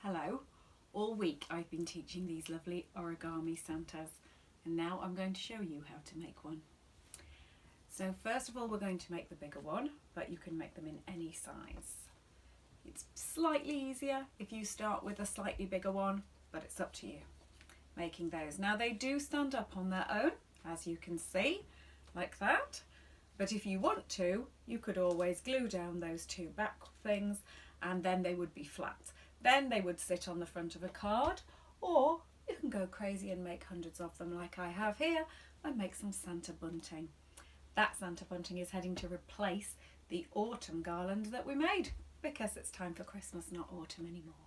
Hello. All week I've been teaching these lovely Origami Santas, and now I'm going to show you how to make one. So first of all we're going to make the bigger one, but you can make them in any size. It's slightly easier if you start with a slightly bigger one, but it's up to you making those. Now they do stand up on their own, as you can see, like that. But if you want to, you could always glue down those two back things and then they would be flat. Then they would sit on the front of a card, or you can go crazy and make hundreds of them like I have here and make some Santa bunting. That Santa bunting is heading to replace the autumn garland that we made because it's time for Christmas, not autumn anymore.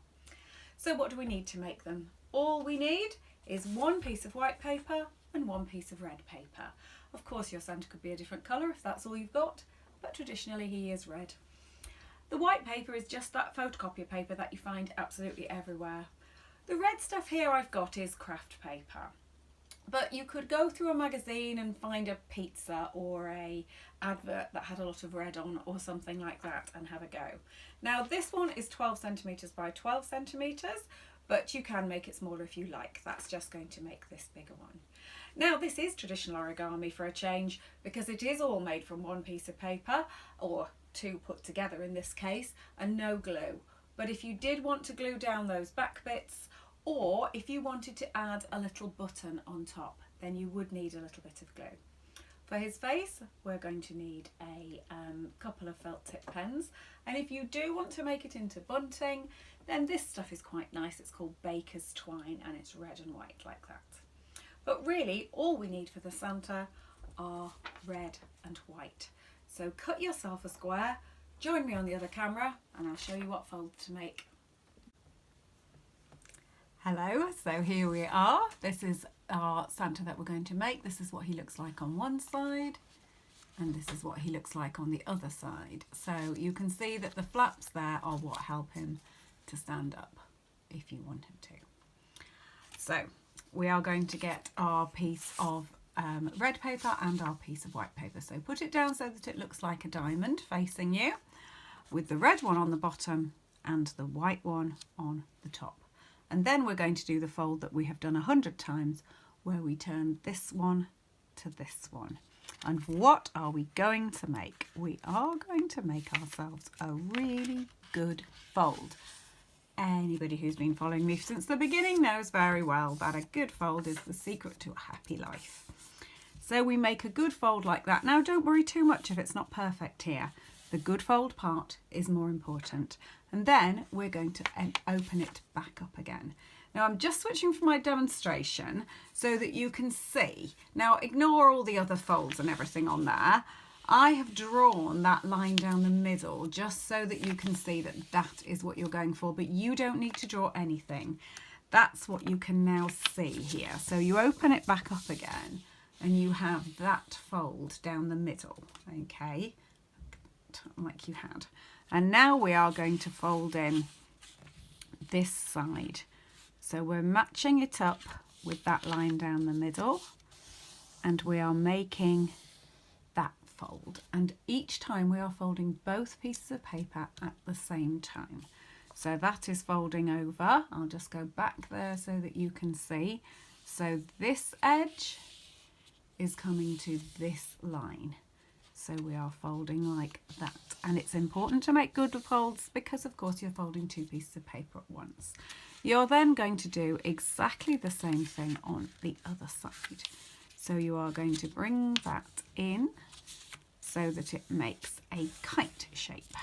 So what do we need to make them? All we need is one piece of white paper and one piece of red paper. Of course your Santa could be a different colour if that's all you've got, but traditionally he is red. The white paper is just that photocopier paper that you find absolutely everywhere. The red stuff here I've got is craft paper. But you could go through a magazine and find a pizza or a advert that had a lot of red on or something like that and have a go. Now this one is 12 centimetres by 12 centimetres, but you can make it smaller if you like. That's just going to make this bigger one. Now this is traditional origami for a change because it is all made from one piece of paper, or two put together in this case, and no glue. But if you did want to glue down those back bits, or if you wanted to add a little button on top, then you would need a little bit of glue. For his face, we're going to need a couple of felt tip pens, and if you do want to make it into bunting, then this stuff is quite nice. It's called baker's twine and it's red and white like that. But really all we need for the Santa are red and white. So cut yourself a square, join me on the other camera and I'll show you what fold to make. Hello, so here we are. This is our Santa that we're going to make. This is what he looks like on one side and this is what he looks like on the other side. So you can see that the flaps there are what help him to stand up if you want him to. So we are going to get our piece of red paper and our piece of white paper. So put it down so that it looks like a diamond facing you, with the red one on the bottom and the white one on the top. And then we're going to do the fold that we have done 100 times, where we turn this one to this one. And what are we going to make? We are going to make ourselves a really good fold. Anybody who's been following me since the beginning knows very well that a good fold is the secret to a happy life. So we make a good fold like that. Now don't worry too much if it's not perfect here. The good fold part is more important. And then we're going to open it back up again. Now I'm just switching from my demonstration so that you can see. Now ignore all the other folds and everything on there. I have drawn that line down the middle just so that you can see that that is what you're going for, but you don't need to draw anything. That's what you can now see here. So you open it back up again and you have that fold down the middle, okay, like you had. And now we are going to fold in this side. So we're matching it up with that line down the middle and we are making that fold, and each time we are folding both pieces of paper at the same time. So that is folding over. I'll just go back there so that you can see. So this edge is coming to this line. So we are folding like that. And it's important to make good folds because of course you're folding two pieces of paper at once. You're then going to do exactly the same thing on the other side. So you are going to bring that in so that it makes a kite shape.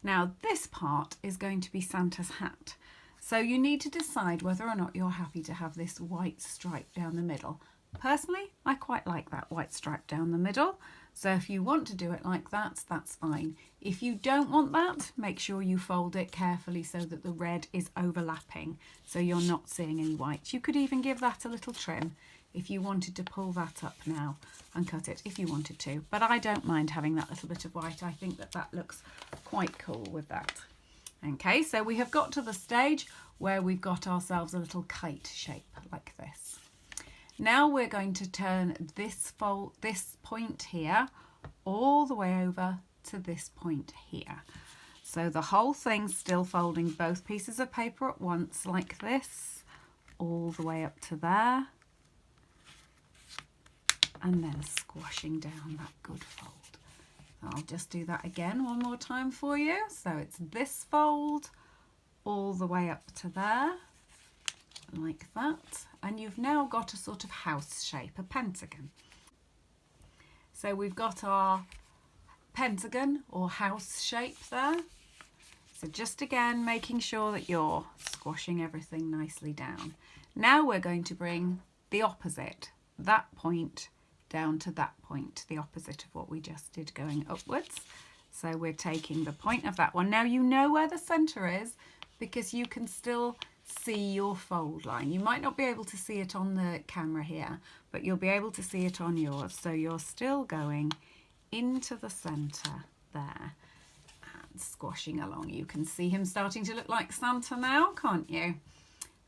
Now this part is going to be Santa's hat. So you need to decide whether or not you're happy to have this white stripe down the middle. Personally, I quite like that white stripe down the middle. So if you want to do it like that, that's fine. If you don't want that, make sure you fold it carefully so that the red is overlapping, so you're not seeing any white. You could even give that a little trim if you wanted to pull that up now and cut it if you wanted to. But I don't mind having that little bit of white. I think that that looks quite cool with that. Okay, so we have got to the stage where we've got ourselves a little kite shape like this. Now we're going to turn this point here all the way over to this point here. So the whole thing's still folding both pieces of paper at once like this, all the way up to there, and then squashing down that good fold. I'll just do that again one more time for you. So it's this fold all the way up to there, like that, and you've now got a sort of house shape, a pentagon. So we've got our pentagon or house shape there. So just again making sure that you're squashing everything nicely down. Now we're going to bring the opposite, that point down to that point, the opposite of what we just did going upwards. So we're taking the point of that one. Now you know where the center is because you can still see your fold line. You might not be able to see it on the camera here, but you'll be able to see it on yours. So you're still going into the center there and squashing along. You can see him starting to look like Santa now, can't you?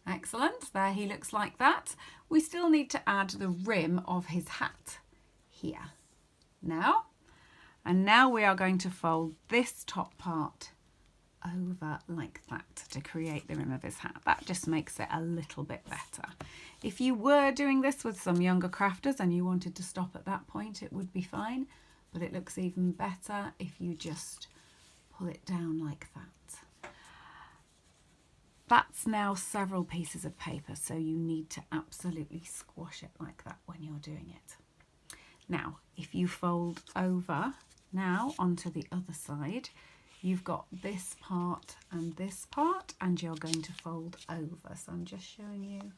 Excellent, there he looks like that. We still need to add the rim of his hat here now. And now we are going to fold this top part over like that to create the rim of his hat. That just makes it a little bit better. If you were doing this with some younger crafters and you wanted to stop at that point, it would be fine, but it looks even better if you just pull it down like that. That's now several pieces of paper, so you need to absolutely squash it like that when you're doing it. Now, if you fold over now onto the other side, you've got this part, and you're going to fold over. So I'm just showing you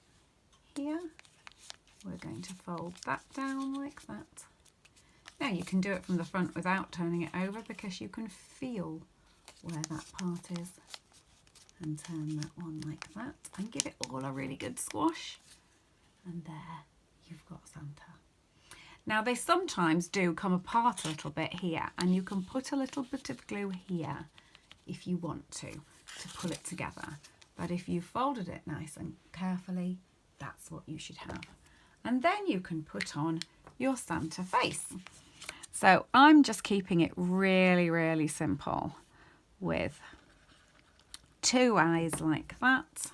here. We're going to fold that down like that. Now you can do it from the front without turning it over because you can feel where that part is, and turn that one like that and give it all a really good squash. And there you've got Santa. Now they sometimes do come apart a little bit here, and you can put a little bit of glue here if you want to pull it together. But if you folded it nice and carefully, that's what you should have. And then you can put on your Santa face. So I'm just keeping it really, really simple with 2 eyes like that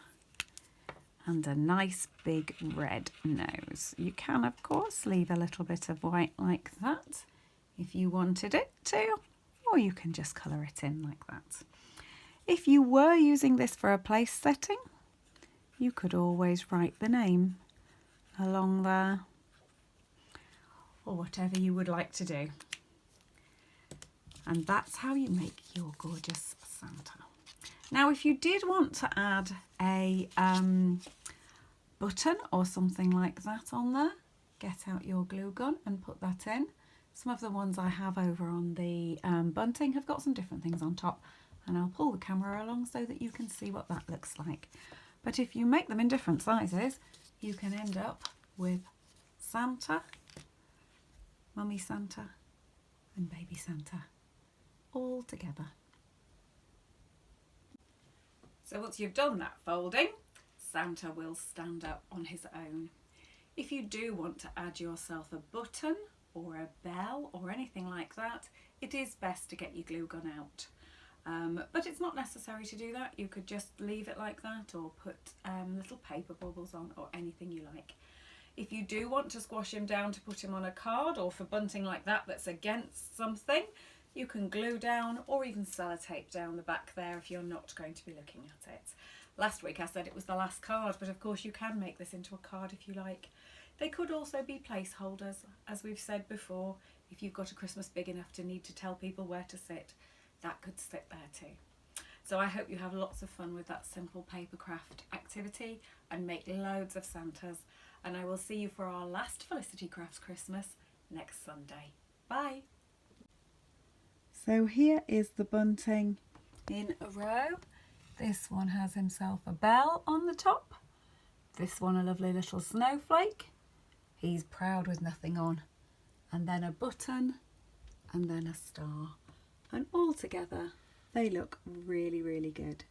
and a nice big red nose. You can of course leave a little bit of white like that if you wanted it to, or you can just colour it in like that. If you were using this for a place setting, you could always write the name along there, or whatever you would like to do. And that's how you make your gorgeous Santa. Now, if you did want to add a button or something like that on there, get out your glue gun and put that in. Some of the ones I have over on the bunting have got some different things on top, and I'll pull the camera along so that you can see what that looks like. But if you make them in different sizes, you can end up with Santa, Mummy Santa and Baby Santa all together. So once you've done that folding, Santa will stand up on his own. If you do want to add yourself a button or a bell or anything like that, it is best to get your glue gun out. But it's not necessary to do that. You could just leave it like that, or put little paper bubbles on, or anything you like. If you do want to squash him down to put him on a card, or for bunting like that that's against something, you can glue down or even sellotape down the back there if you're not going to be looking at it. Last week I said it was the last card, but of course you can make this into a card if you like. They could also be placeholders, as we've said before. If you've got a Christmas big enough to need to tell people where to sit, that could sit there too. So I hope you have lots of fun with that simple paper craft activity and make loads of Santas. And I will see you for our last Felicity Crafts Christmas next Sunday. Bye! So here is the bunting in a row. This one has himself a bell on the top. This one a lovely little snowflake. He's proud with nothing on. And then a button, and then a star. And all together they look really, really good.